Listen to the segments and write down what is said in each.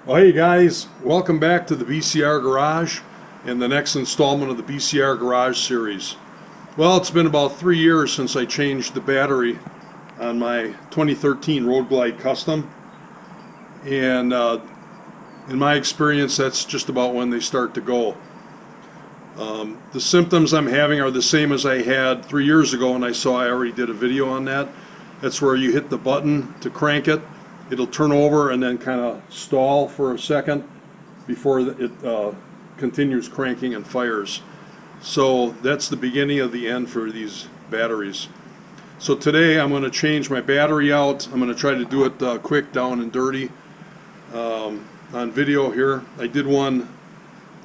Well, hey guys, welcome back to the BCR Garage and the next installment of the BCR Garage Series. Well, it's been about 3 years since I changed the battery on my 2013 Road Glide Custom, and in my experience that's just about when they start to go. The symptoms I'm having are the same as I had 3 years ago, and I already did a video on that. That's where you hit the button to crank it. It'll turn over and then kind of stall for a second before it continues cranking and fires. So that's the beginning of the end for these batteries. So today I'm going to change my battery out. I'm going to try to do it quick, down and dirty on video here. I did one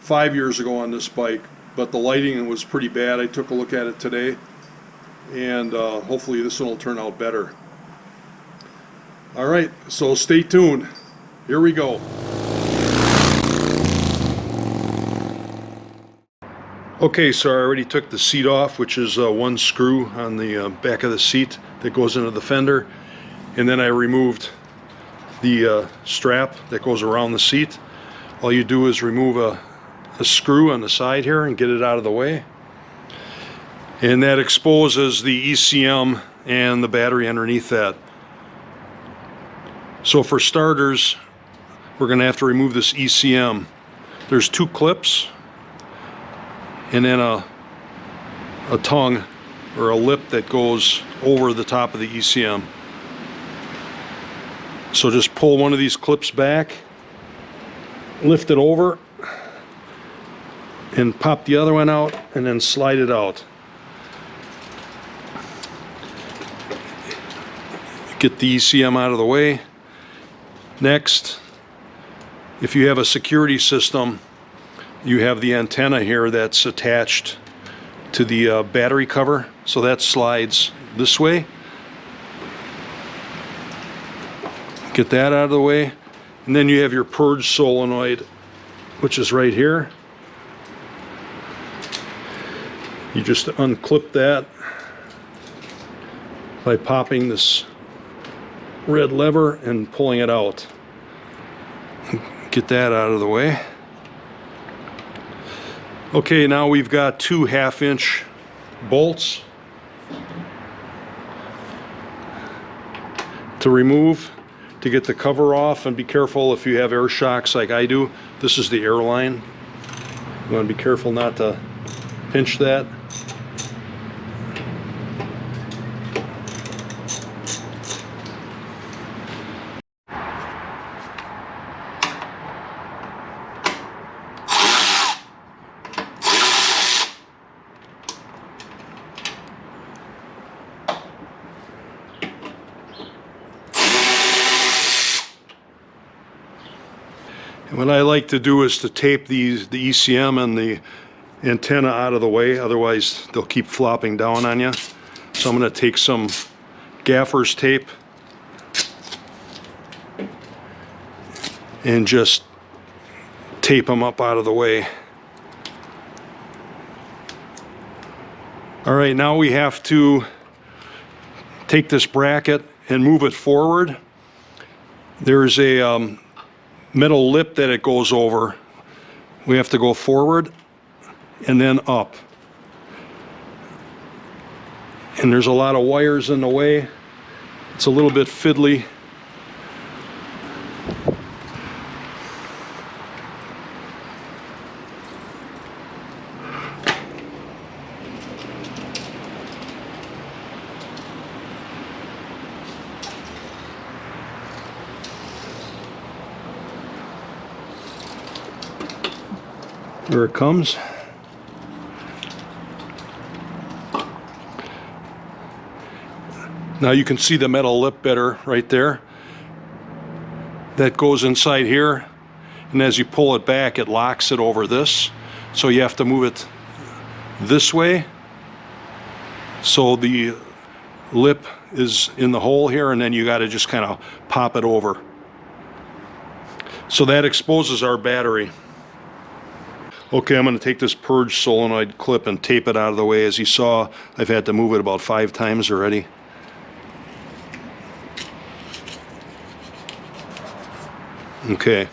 5 years ago on this bike, but the lighting was pretty bad. I took a look at it today, and hopefully this one will turn out better. Alright, so stay tuned. Here we go. Okay, so I already took the seat off, which is one screw on the back of the seat that goes into the fender, and then I removed the strap that goes around the seat. All you do is remove a screw on the side here and get it out of the way, and that exposes the ECM and the battery underneath that. So for starters, we're going to have to remove this ECM. There's two clips and then a tongue or a lip that goes over the top of the ECM. So just pull one of these clips back, lift it over, and pop the other one out, and then slide it out. Get the ECM out of the way. Next, if you have a security system, you have the antenna here that's attached to the battery cover, so that slides this way. Get that out of the way, and then you have your purge solenoid, which is right here. You just unclip that by popping this red lever and pulling it out. Get that out of the way. Okay, now we've got two 1/2-inch bolts to remove to get the cover off, and be careful if you have air shocks like I do. This is the air line. You want to be careful not to pinch that. What I like to do is to tape the ECM and the antenna out of the way, otherwise they'll keep flopping down on you. So I'm going to take some gaffer's tape and just tape them up out of the way. Alright, now we have to take this bracket and move it forward. There's a metal lip that it goes over. We have to go forward and then up. And there's a lot of wires in the way. It's a little bit fiddly. Here it comes. Now you can see the metal lip better right there. That goes inside here, and as you pull it back, it locks it over this. So you have to move it this way, so the lip is in the hole here, and then you got to just kind of pop it over. So that exposes our battery. Okay, I'm going to take this purge solenoid clip and tape it out of the way. As you saw, I've had to move it about 5 times already. Okay,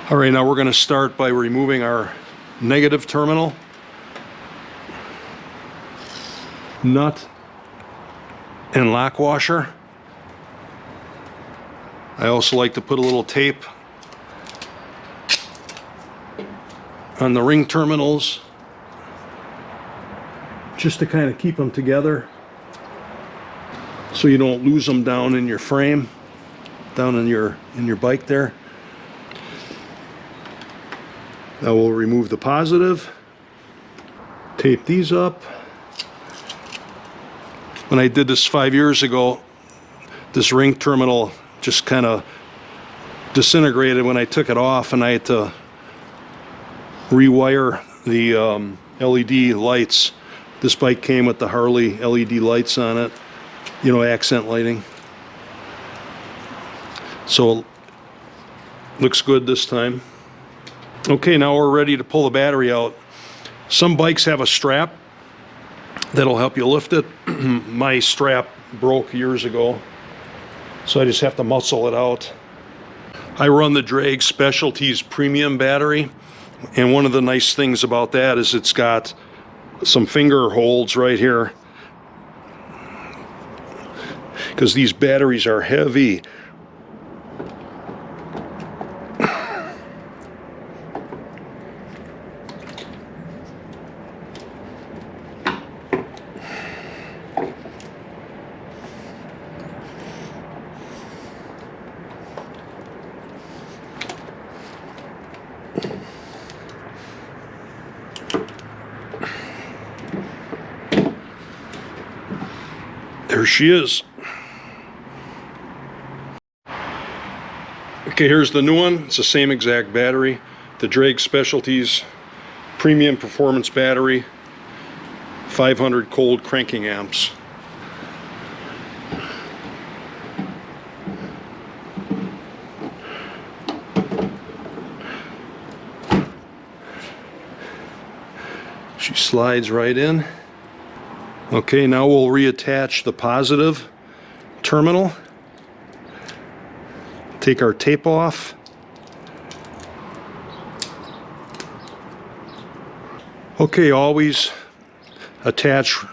All right, now we're going to start by removing our negative terminal, nut, and lock washer. I also like to put a little tape on the ring terminals just to kind of keep them together so you don't lose them down in your frame, down in your bike there. Now we'll remove the positive, tape these up. When I did this 5 years ago, this ring terminal just kind of disintegrated when I took it off, and I had to rewire the LED lights. This bike came with the Harley LED lights on it, you know, accent lighting. So looks good this time. Okay, now we're ready to pull the battery out. Some bikes have a strap that'll help you lift it. My strap broke years ago, so I just have to muscle it out. I run the Drag Specialties premium battery, and one of the nice things about that is it's got some finger holds right here, because these batteries are heavy. There she is. Okay, here's the new one. It's the same exact battery. The Drag Specialties Premium Performance Battery, 500 cold cranking amps. She slides right in. Okay, now we'll reattach the positive terminal. Take our tape off. Okay, always attach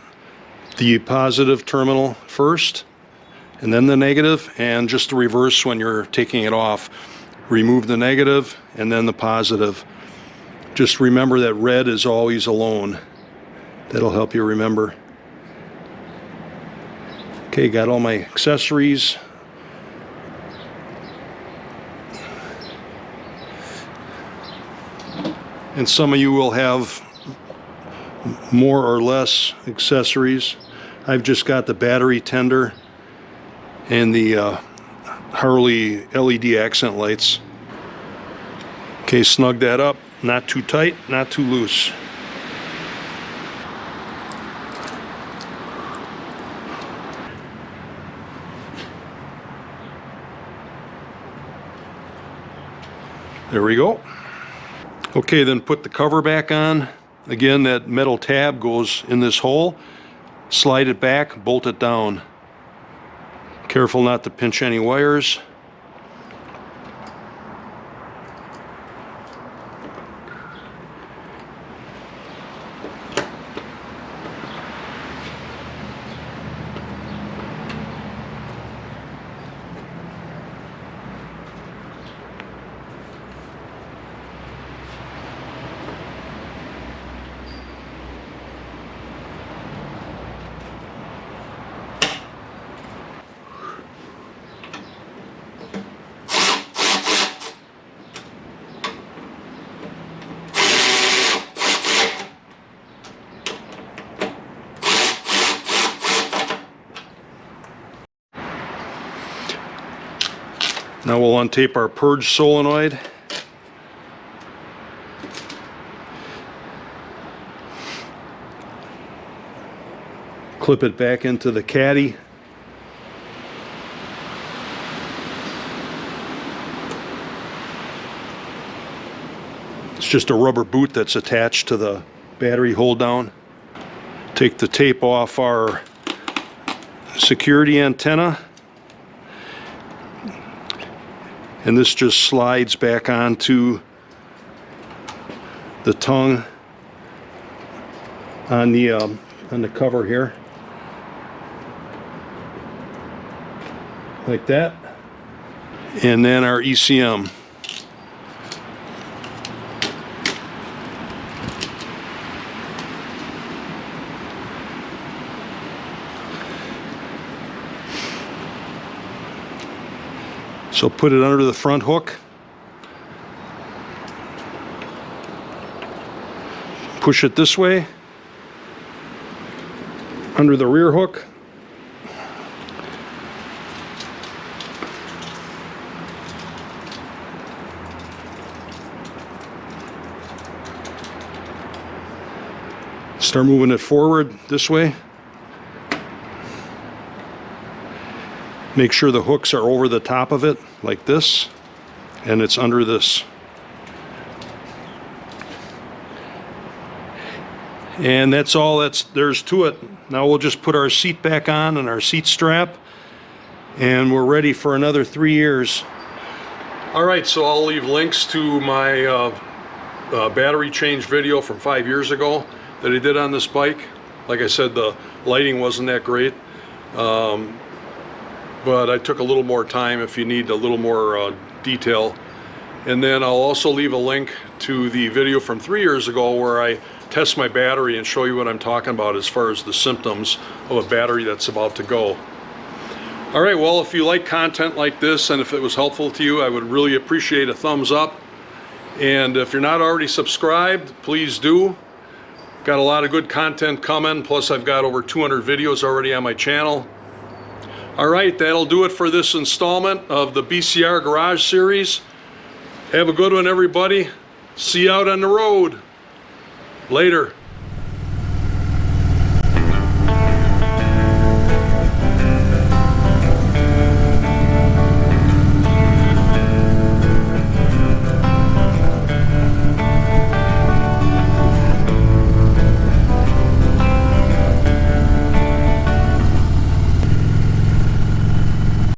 the positive terminal first, and then the negative, and just the reverse when you're taking it off. Remove the negative and then the positive. Just remember that red is always alone. That'll help you remember. Okay, got all my accessories. And some of you will have more or less accessories. I've just got the battery tender and the Harley LED accent lights. Okay, snug that up. Not too tight, not too loose. There we go. Okay, then put the cover back on. Again, that metal tab goes in this hole. Slide it back, bolt it down. Careful not to pinch any wires. Now we'll untape our purge solenoid. Clip it back into the caddy. It's just a rubber boot that's attached to the battery hold down. Take the tape off our security antenna. and this just slides back onto the tongue on the cover here, like that. And then our ECM. So put it under the front hook, push it this way, under the rear hook, start moving it forward this way. Make sure the hooks are over the top of it, like this, and it's under this. And that's all there's to it. Now we'll just put our seat back on and our seat strap, and we're ready for another 3 years. All right, so I'll leave links to my battery change video from 5 years ago that I did on this bike. Like I said, the lighting wasn't that great. But I took a little more time if you need a little more detail. And then I'll also leave a link to the video from 3 years ago where I test my battery and show you what I'm talking about as far as the symptoms of a battery that's about to go. All right, well, if you like content like this and if it was helpful to you, I would really appreciate a thumbs up. And if you're not already subscribed, please do. Got a lot of good content coming, plus I've got over 200 videos already on my channel. All right, that'll do it for this installment of the BCR Garage Series. Have a good one, everybody. See you out on the road. Later.